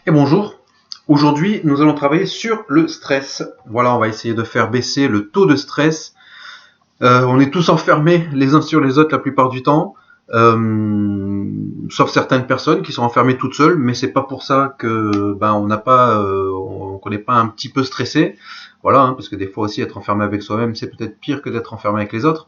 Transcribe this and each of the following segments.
Et bonjour, aujourd'hui nous allons travailler sur le stress. Voilà, on va essayer de faire baisser le taux de stress. On est tous enfermés les uns sur les autres la plupart du temps, sauf certaines personnes qui sont enfermées toutes seules, mais c'est pas pour ça que on n'a pas, qu'on n'est pas un petit peu stressé. Voilà, parce que des fois aussi être enfermé avec soi-même, c'est peut-être pire que d'être enfermé avec les autres.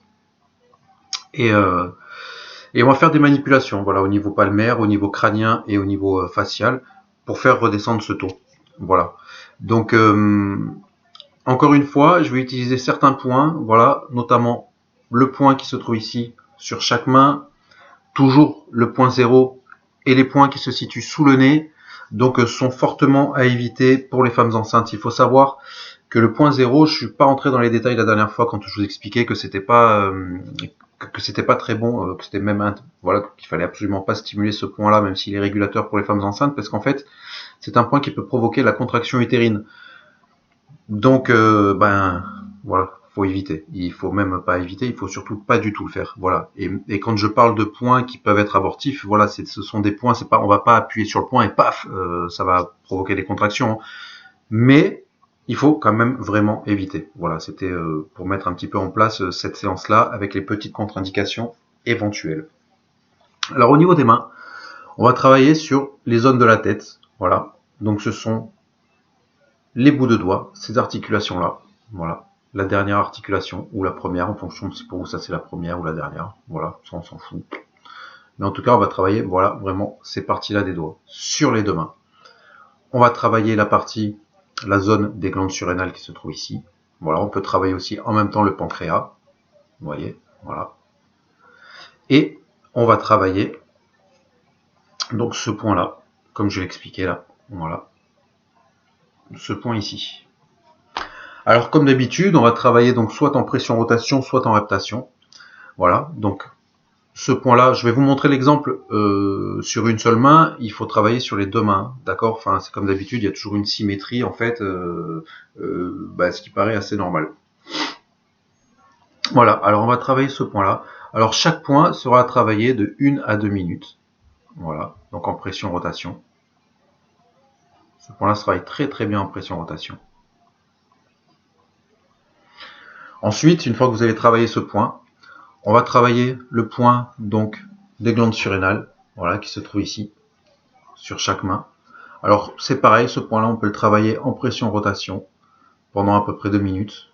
Et on va faire des manipulations, voilà, au niveau palmaire, au niveau crânien et au niveau facial, pour faire redescendre ce taux. Voilà. Donc, encore une fois, je vais utiliser certains points, voilà, notamment le point qui se trouve ici sur chaque main, toujours le point 0 et les points qui se situent sous le nez, donc sont fortement à éviter pour les femmes enceintes. Il faut savoir que le point 0, je suis pas rentré dans les détails la dernière fois quand je vous expliquais que c'était pas très bon, que c'était même voilà, qu'il fallait absolument pas stimuler ce point-là, même s'il est régulateur pour les femmes enceintes, parce qu'en fait, c'est un point qui peut provoquer la contraction utérine. Donc, voilà, faut éviter. Il faut même pas éviter, il faut surtout pas du tout le faire. Voilà. Et quand je parle de points qui peuvent être abortifs, voilà, ce sont des points, c'est pas, on va pas appuyer sur le point et paf, ça va provoquer des contractions. Mais il faut quand même vraiment éviter. Voilà, c'était pour mettre un petit peu en place cette séance-là avec les petites contre-indications éventuelles. Alors au niveau des mains, on va travailler sur les zones de la tête. Voilà, donc ce sont les bouts de doigts, ces articulations-là. Voilà, la dernière articulation ou la première, en fonction de si pour vous ça c'est la première ou la dernière. Voilà, ça on s'en fout. Mais en tout cas, on va travailler, voilà, vraiment ces parties-là des doigts sur les deux mains. On va travailler la zone des glandes surrénales qui se trouve ici. Voilà, on peut travailler aussi en même temps le pancréas. Vous voyez, voilà. Et on va travailler donc ce point-là, comme je l'expliquais là. Voilà, ce point ici. Alors comme d'habitude, on va travailler donc soit en pression-rotation, soit en reptation. Voilà, donc ce point-là, je vais vous montrer l'exemple sur une seule main. Il faut travailler sur les deux mains, d'accord. Enfin, c'est comme d'habitude, il y a toujours une symétrie en fait, ce qui paraît assez normal. Voilà, alors on va travailler ce point-là. Alors chaque point sera travaillé de 1 à 2 minutes. Voilà, donc en pression-rotation. Ce point-là se travaille très très bien en pression-rotation. Ensuite, une fois que vous avez travaillé ce point, on va travailler le point donc des glandes surrénales, voilà, qui se trouve ici, sur chaque main. Alors c'est pareil, ce point-là, on peut le travailler en pression-rotation pendant à peu près 2 minutes.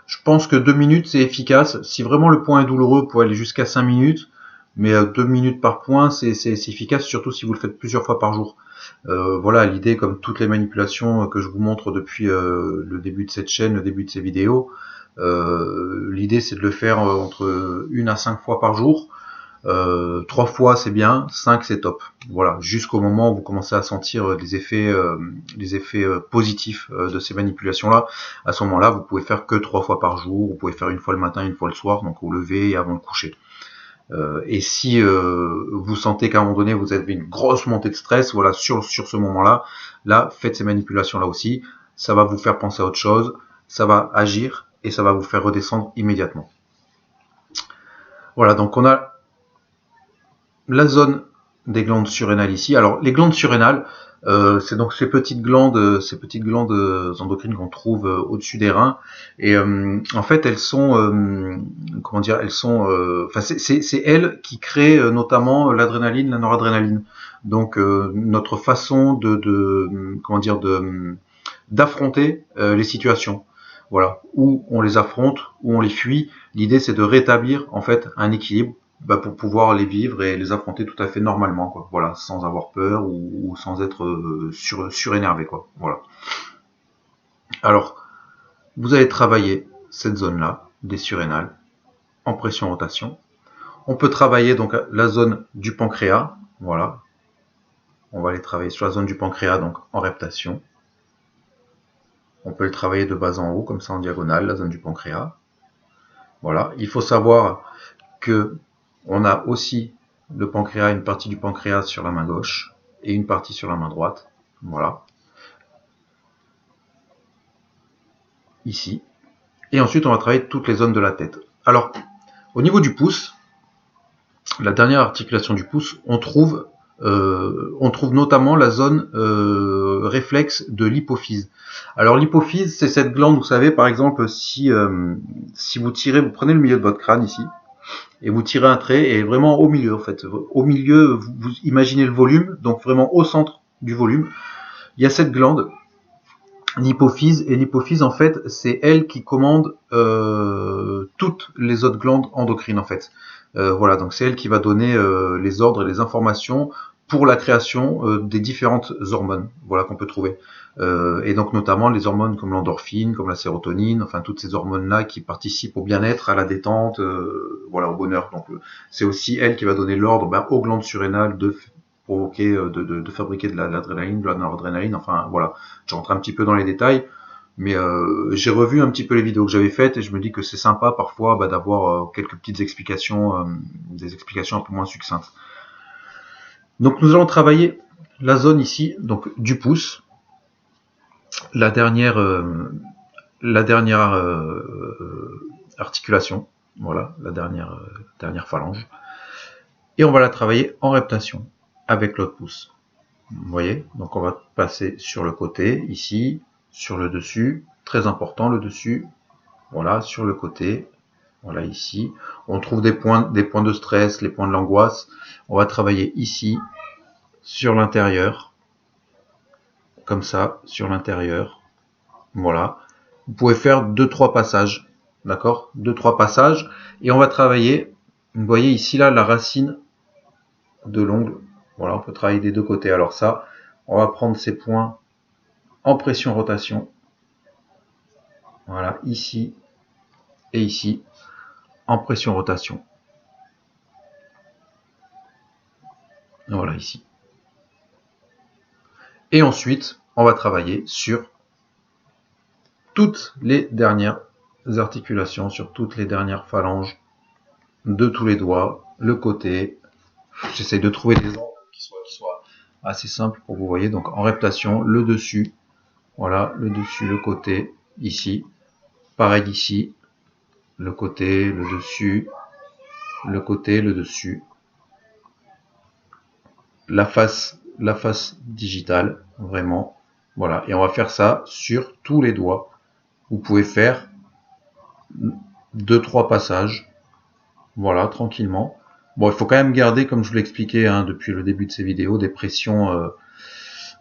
Je pense que 2 minutes c'est efficace. Si vraiment le point est douloureux, vous pouvez aller jusqu'à 5 minutes, mais 2 minutes par point c'est efficace, surtout si vous le faites plusieurs fois par jour. Voilà, l'idée, comme toutes les manipulations que je vous montre depuis le début de cette chaîne, le début de ces vidéos, l'idée c'est de le faire entre 1 à 5 fois par jour. 3 fois c'est bien, 5 c'est top. Voilà, jusqu'au moment où vous commencez à sentir les effets positifs de ces manipulations-là. À ce moment-là, vous pouvez faire que 3 fois par jour. Vous pouvez faire une fois le matin, une fois le soir, donc au lever et avant le coucher. Et si vous sentez qu'à un moment donné vous avez une grosse montée de stress, voilà, sur ce moment-là, là, faites ces manipulations-là aussi. Ça va vous faire penser à autre chose, ça va agir et ça va vous faire redescendre immédiatement. Voilà, donc on a la zone des glandes surrénales ici. Alors les glandes surrénales, c'est donc ces petites glandes endocrines qu'on trouve au-dessus des reins. Et en fait, elles sont, c'est elles qui créent notamment l'adrénaline, la noradrénaline. Donc notre façon d'affronter les situations. Voilà, où on les affronte, où on les fuit. L'idée, c'est de rétablir en fait un équilibre pour pouvoir les vivre et les affronter tout à fait normalement, quoi. Voilà, sans avoir peur ou sans être surénervé, quoi. Voilà. Alors, vous allez travailler cette zone-là, des surrénales, en pression-rotation. On peut travailler donc la zone du pancréas, voilà. On va aller travailler sur la zone du pancréas, donc en reptation. On peut le travailler de bas en haut, comme ça en diagonale, la zone du pancréas. Voilà, il faut savoir que on a aussi le pancréas, une partie du pancréas sur la main gauche et une partie sur la main droite. Voilà. Ici. Et ensuite, on va travailler toutes les zones de la tête. Alors, au niveau du pouce, la dernière articulation du pouce, on trouve notamment la zone réflexe de l'hypophyse. Alors l'hypophyse, c'est cette glande, vous savez, par exemple, si vous tirez, vous prenez le milieu de votre crâne ici, et vous tirez un trait, et vraiment au milieu, en fait. Au milieu, vous imaginez le volume, donc vraiment au centre du volume, il y a cette glande, l'hypophyse, et l'hypophyse, en fait, c'est elle qui commande toutes les autres glandes endocrines, en fait. Voilà, donc c'est elle qui va donner les ordres et les informations pour la création des différentes hormones, voilà, qu'on peut trouver. Et donc notamment les hormones comme l'endorphine, comme la sérotonine, enfin toutes ces hormones-là qui participent au bien-être, à la détente, voilà, au bonheur. Donc c'est aussi elle qui va donner l'ordre aux glandes surrénales de provoquer, de fabriquer de l'adrénaline, de la noradrénaline, enfin voilà. Je rentre un petit peu dans les détails, mais j'ai revu un petit peu les vidéos que j'avais faites et je me dis que c'est sympa parfois d'avoir quelques petites explications, des explications un peu moins succinctes. Donc nous allons travailler la zone ici, donc du pouce, la dernière articulation, voilà, la dernière phalange, et on va la travailler en reptation avec l'autre pouce. Vous voyez, donc on va passer sur le côté ici, sur le dessus, très important le dessus, voilà, sur le côté, voilà ici. On trouve des points de stress, les points de l'angoisse. On va travailler ici, sur l'intérieur, comme ça, sur l'intérieur, voilà. Vous pouvez faire 2-3 passages, d'accord, 2-3 passages, et on va travailler, vous voyez ici là, la racine de l'ongle, voilà, on peut travailler des deux côtés. Alors ça, on va prendre ces points en pression rotation, voilà, ici et ici, en pression rotation, voilà ici. Et ensuite, on va travailler sur toutes les dernières articulations, sur toutes les dernières phalanges de tous les doigts, le côté. J'essaie de trouver des angles qui soient assez simples pour vous voyez. Donc en reptation, le dessus, voilà, le dessus, le côté, ici. Pareil ici, le côté, le dessus, le côté, le dessus. La face digitale, vraiment. Voilà, et on va faire ça sur tous les doigts. Vous pouvez faire 2-3 passages, voilà, tranquillement. Bon, il faut quand même garder, comme je vous l'expliquais depuis le début de ces vidéos, des pressions,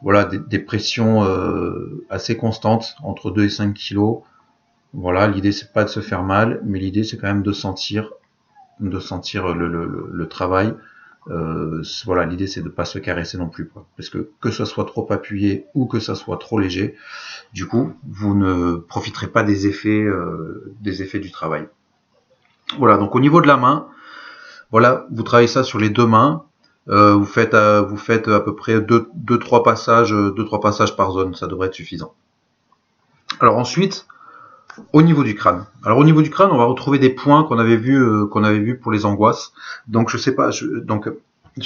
voilà, des pressions assez constantes, entre 2 et 5 kg. Voilà, l'idée c'est pas de se faire mal, mais l'idée c'est quand même de sentir le travail. Voilà, l'idée c'est de pas se caresser non plus, quoi. Parce que ça soit trop appuyé ou que ça soit trop léger, du coup, vous ne profiterez pas des effets du travail. Voilà, donc au niveau de la main, voilà, vous travaillez ça sur les deux mains. Vous faites à peu près 2-3 passages par zone, ça devrait être suffisant. Alors ensuite, au niveau du crâne. Alors au niveau du crâne, on va retrouver des points qu'on avait vu pour les angoisses. Donc je ne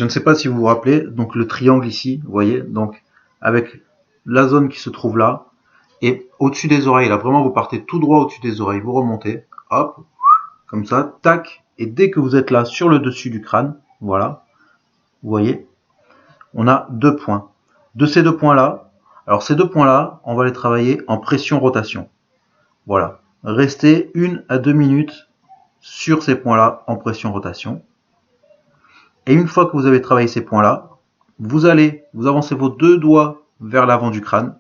sais pas si vous vous rappelez. Donc le triangle ici, vous voyez, donc avec la zone qui se trouve là et au-dessus des oreilles. Là vraiment, vous partez tout droit au-dessus des oreilles, vous remontez, hop, comme ça, tac. Et dès que vous êtes là sur le dessus du crâne, voilà, vous voyez, on a 2 points. De ces 2 points-là, alors ces 2 points-là, on va les travailler en pression-rotation. Voilà. Restez 1 à 2 minutes sur ces points-là en pression-rotation. Et une fois que vous avez travaillé ces points-là, vous avancez vos 2 doigts vers l'avant du crâne,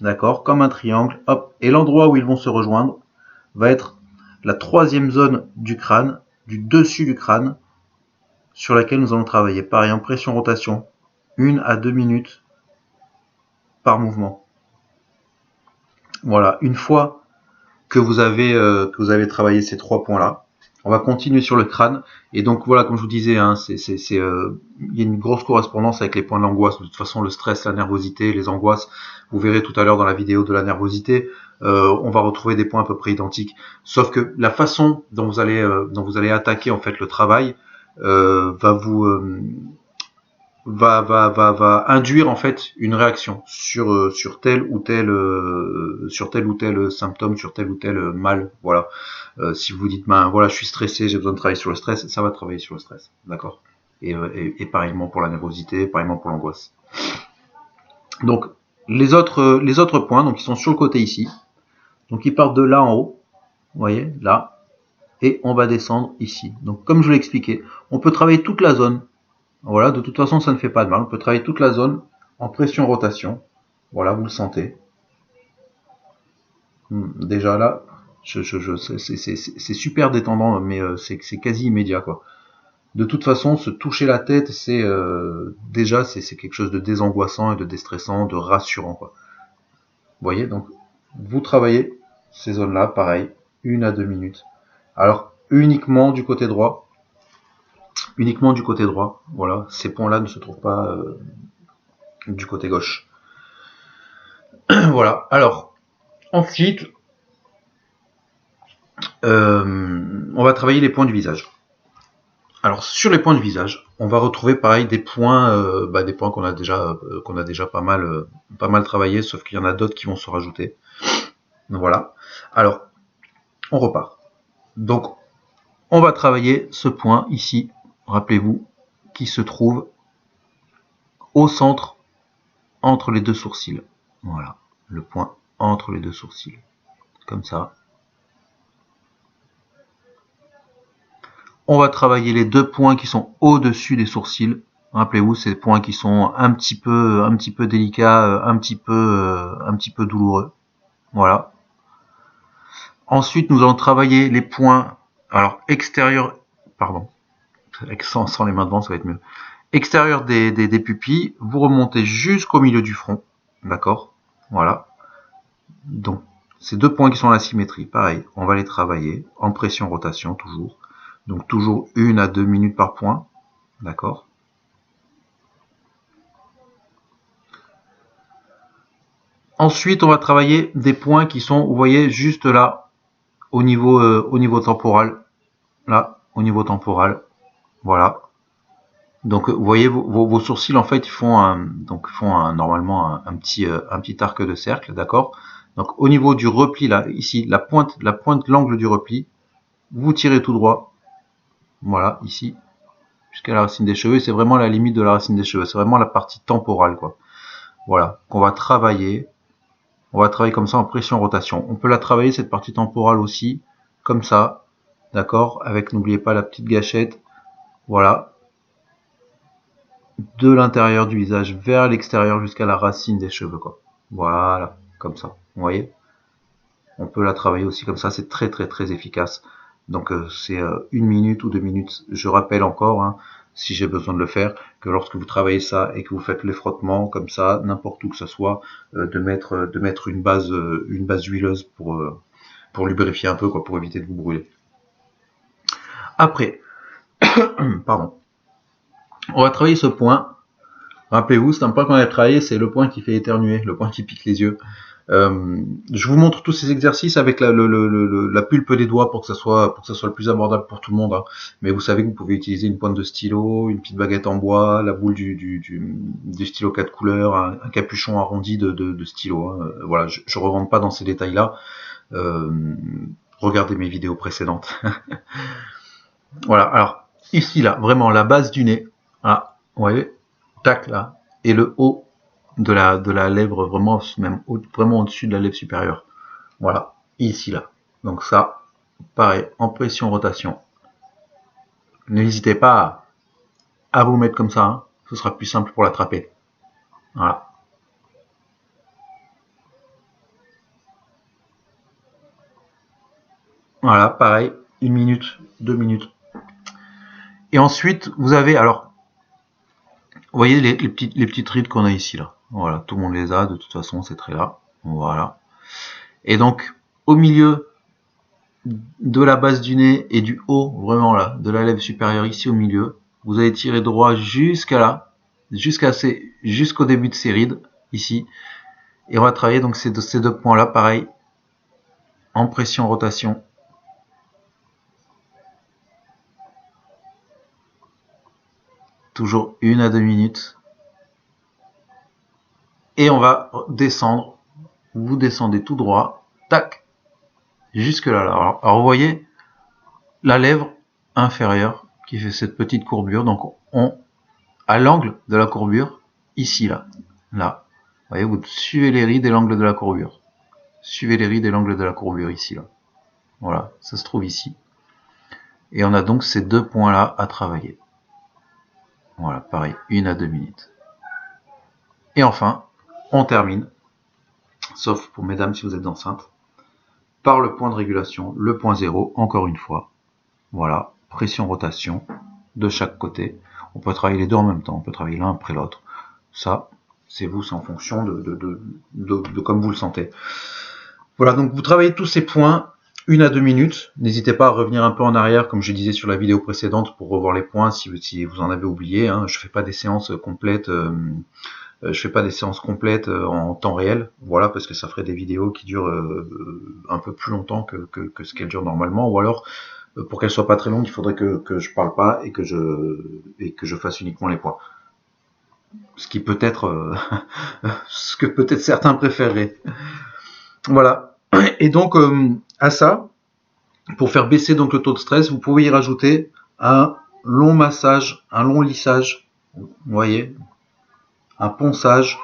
d'accord, comme un triangle, hop, et l'endroit où ils vont se rejoindre va être la 3e zone du crâne, du dessus du crâne, sur laquelle nous allons travailler. Pareil, en pression-rotation, 1 à 2 minutes par mouvement. Voilà, une fois que vous avez travaillé ces 3 points-là, on va continuer sur le crâne. Et donc voilà, comme je vous disais, il y a une grosse correspondance avec les points de l'angoisse. De toute façon, le stress, la nervosité, les angoisses, vous verrez tout à l'heure dans la vidéo de la nervosité, on va retrouver des points à peu près identiques. Sauf que la façon dont vous allez attaquer en fait le travail va induire en fait une réaction sur tel ou tel symptôme, sur tel ou tel mal. Voilà. Si vous dites voilà, je suis stressé, j'ai besoin de travailler sur le stress, ça va travailler sur le stress, d'accord. Et pareillement pour la nervosité, pareillement pour l'angoisse. Donc les autres points, donc ils sont sur le côté ici. Donc ils partent de là en haut, vous voyez, là, et on va descendre ici. Donc comme je vous l'ai expliqué, on peut travailler toute la zone. Voilà, de toute façon ça ne fait pas de mal. On peut travailler toute la zone en pression rotation. Voilà, vous le sentez. Déjà là, c'est super détendant, mais c'est quasi immédiat quoi. De toute façon, se toucher la tête, c'est déjà c'est quelque chose de désangoissant et de déstressant, de rassurant quoi. Vous voyez, donc vous travaillez ces zones-là, pareil, 1 à 2 minutes. Alors uniquement du côté droit, voilà, ces points-là ne se trouvent pas du côté gauche. Voilà, alors ensuite, on va travailler les points du visage. Alors sur les points du visage, on va retrouver pareil des points qu'on a déjà pas mal travaillé, sauf qu'il y en a d'autres qui vont se rajouter. Voilà. Alors on repart. Donc on va travailler ce point ici, rappelez-vous, qui se trouve au centre entre les deux sourcils. Voilà, le point entre les deux sourcils, comme ça. On va travailler les deux points qui sont au-dessus des sourcils. Rappelez-vous, ces points qui sont un petit peu délicats, un petit peu douloureux. Voilà. Ensuite, nous allons travailler les points, alors extérieurs, pardon, sans les mains devant, ça va être mieux. Extérieur des pupilles, vous remontez jusqu'au milieu du front, d'accord. Voilà. Donc, ces deux points qui sont à la symétrie, pareil, on va les travailler en pression rotation toujours. Donc toujours 1 à 2 minutes par point, d'accord. Ensuite, on va travailler des points qui sont, vous voyez, juste là, au niveau temporal. Là, au niveau temporal. Voilà. Donc, vous voyez, vos sourcils, en fait, font normalement un petit arc de cercle, d'accord. Donc, au niveau du repli, là, ici, la pointe, l'angle du repli, vous tirez tout droit. Voilà, ici, jusqu'à la racine des cheveux. C'est vraiment la limite de la racine des cheveux. C'est vraiment la partie temporale, quoi. Voilà, qu'on va travailler. On va travailler comme ça en pression rotation. On peut la travailler, cette partie temporale aussi, comme ça, d'accord, avec, n'oubliez pas, la petite gâchette, voilà, de l'intérieur du visage vers l'extérieur jusqu'à la racine des cheveux, quoi. Voilà, comme ça, vous voyez. On peut la travailler aussi comme ça, c'est très très très efficace. Donc c'est 1 minute ou 2 minutes. Je rappelle encore, hein, si j'ai besoin de le faire, que lorsque vous travaillez ça et que vous faites les frottements comme ça, n'importe où que ce soit, de mettre une base huileuse pour lubrifier un peu, quoi, pour éviter de vous brûler. Après, pardon, on va travailler ce point. Rappelez-vous, c'est un point qu'on a travaillé, c'est le point qui fait éternuer, le point qui pique les yeux. Je vous montre tous ces exercices avec la pulpe des doigts pour que ça soit le plus abordable pour tout le monde, hein. Mais vous savez que vous pouvez utiliser une pointe de stylo, une petite baguette en bois, la boule du stylo 4 couleurs, un capuchon arrondi de stylo, hein. Voilà, je ne rentre pas dans ces détails là. Regardez mes vidéos précédentes. Voilà, alors ici là, vraiment la base du nez, ah, vous voyez, tac là, et le haut de la lèvre, vraiment vraiment au-dessus de la lèvre supérieure. Voilà, ici là. Donc ça, pareil, en pression rotation. N'hésitez pas à vous mettre comme ça, hein. Ce sera plus simple pour l'attraper. Voilà. Voilà, pareil, 1 minute, 2 minutes. Et ensuite, vous avez, alors, vous voyez les petites rides qu'on a ici là. Voilà, tout le monde les a, de toute façon, c'est très là. Voilà. Et donc, au milieu de la base du nez et du haut, vraiment là, de la lèvre supérieure ici au milieu, vous allez tirer droit jusqu'à là, jusqu'au début de ces rides, ici. Et on va travailler donc ces deux points là, pareil, en pression rotation. Toujours 1 à 2 minutes. Et on va descendre, vous descendez tout droit, tac, jusque là. Alors vous voyez la lèvre inférieure qui fait cette petite courbure, donc à l'angle de la courbure, ici là, voyez, vous suivez les rides et l'angle de la courbure. Suivez les rides et l'angle de la courbure ici, là. Voilà, ça se trouve ici. Et on a donc ces deux points-là à travailler. Voilà, pareil, 1 à 2 minutes. Et enfin, on termine, sauf pour mesdames si vous êtes enceintes, par le point de régulation, le point 0, encore une fois. Voilà, pression-rotation de chaque côté. On peut travailler les deux en même temps, on peut travailler l'un après l'autre. Ça, c'est vous, c'est en fonction de comme vous le sentez. Voilà, donc vous travaillez tous ces points 1 à 2 minutes. N'hésitez pas à revenir un peu en arrière, comme je disais sur la vidéo précédente, pour revoir les points si vous en avez oublié. Hein. Je fais pas des séances complètes. Je fais pas des séances complètes en temps réel, voilà, parce que ça ferait des vidéos qui durent un peu plus longtemps que ce qu'elles durent normalement, ou alors pour qu'elles soient pas très longues, il faudrait que je parle pas et que je fasse uniquement les points. Ce qui peut être ce que peut-être certains préféreraient. Voilà. Et donc à ça, pour faire baisser donc le taux de stress, vous pouvez y rajouter un long massage, un long lissage, vous voyez, un ponçage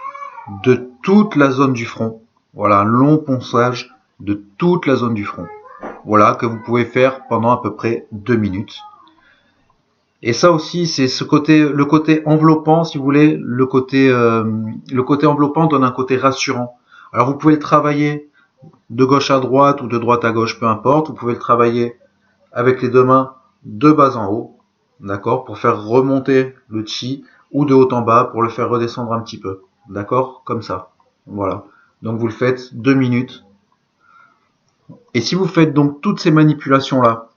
de toute la zone du front. Voilà, un long ponçage de toute la zone du front. Voilà, que vous pouvez faire pendant à peu près 2 minutes. Et ça aussi, c'est le côté enveloppant, si vous voulez, le côté enveloppant donne un côté rassurant. Alors vous pouvez le travailler de gauche à droite ou de droite à gauche, peu importe. Vous pouvez le travailler avec les deux mains de bas en haut, d'accord, pour faire remonter le chi, ou de haut en bas pour le faire redescendre un petit peu, d'accord, comme ça. Voilà. Donc vous le faites 2 minutes. Et si vous faites donc toutes ces manipulations là,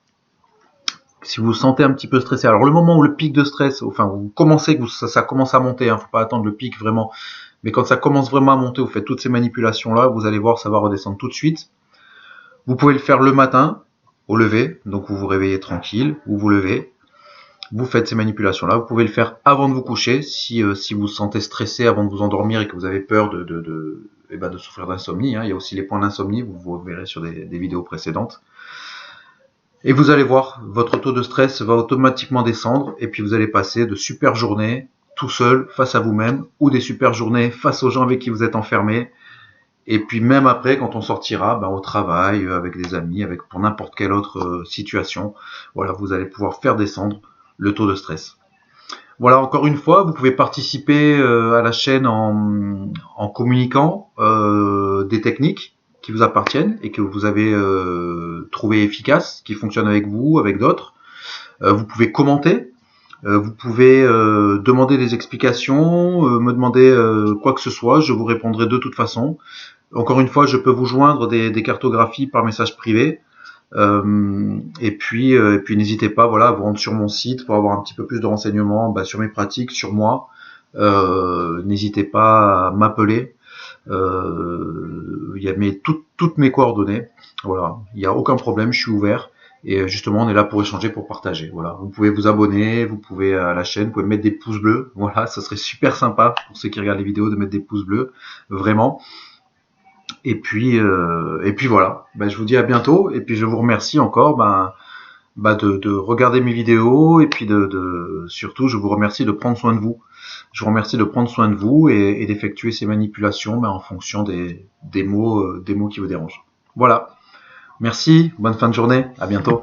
si vous vous sentez un petit peu stressé, alors le moment où le pic de stress, enfin vous commencez, que ça commence à monter, hein, faut pas attendre le pic vraiment, mais quand ça commence vraiment à monter, vous faites toutes ces manipulations là, vous allez voir, ça va redescendre tout de suite. Vous pouvez le faire le matin, au lever, donc vous vous réveillez tranquille, vous vous levez, vous faites ces manipulations là. Vous pouvez le faire avant de vous coucher, si vous vous sentez stressé avant de vous endormir et que vous avez peur de souffrir d'insomnie, hein. Il y a aussi les points d'insomnie, vous verrez sur des vidéos précédentes. Et vous allez voir, votre taux de stress va automatiquement descendre, et puis vous allez passer de super journées tout seul face à vous-même, ou des super journées face aux gens avec qui vous êtes enfermés. Et puis même après, quand on sortira, au travail, avec des amis, pour n'importe quelle autre situation, voilà, vous allez pouvoir faire descendre le taux de stress. Voilà, encore une fois, vous pouvez participer à la chaîne en communiquant des techniques qui vous appartiennent et que vous avez trouvé efficaces, qui fonctionnent avec vous, avec d'autres. Vous pouvez commenter, vous pouvez demander des explications, me demander quoi que ce soit, je vous répondrai de toute façon. Encore une fois, je peux vous joindre des cartographies par message privé. Et puis n'hésitez pas, voilà, à vous rendre sur mon site pour avoir un petit peu plus de renseignements sur mes pratiques, sur moi. N'hésitez pas à m'appeler. Il y a toutes mes coordonnées. Voilà, il n'y a aucun problème, je suis ouvert. Et justement, on est là pour échanger, pour partager. Voilà, vous pouvez vous abonner, vous pouvez à la chaîne, vous pouvez mettre des pouces bleus. Voilà, ça serait super sympa pour ceux qui regardent les vidéos de mettre des pouces bleus, vraiment. Et puis voilà, je vous dis à bientôt, et puis je vous remercie encore de regarder mes vidéos, et puis surtout je vous remercie de prendre soin de vous. Je vous remercie de prendre soin de vous et d'effectuer ces manipulations en fonction des mots qui vous dérangent. Voilà, merci, bonne fin de journée, à bientôt.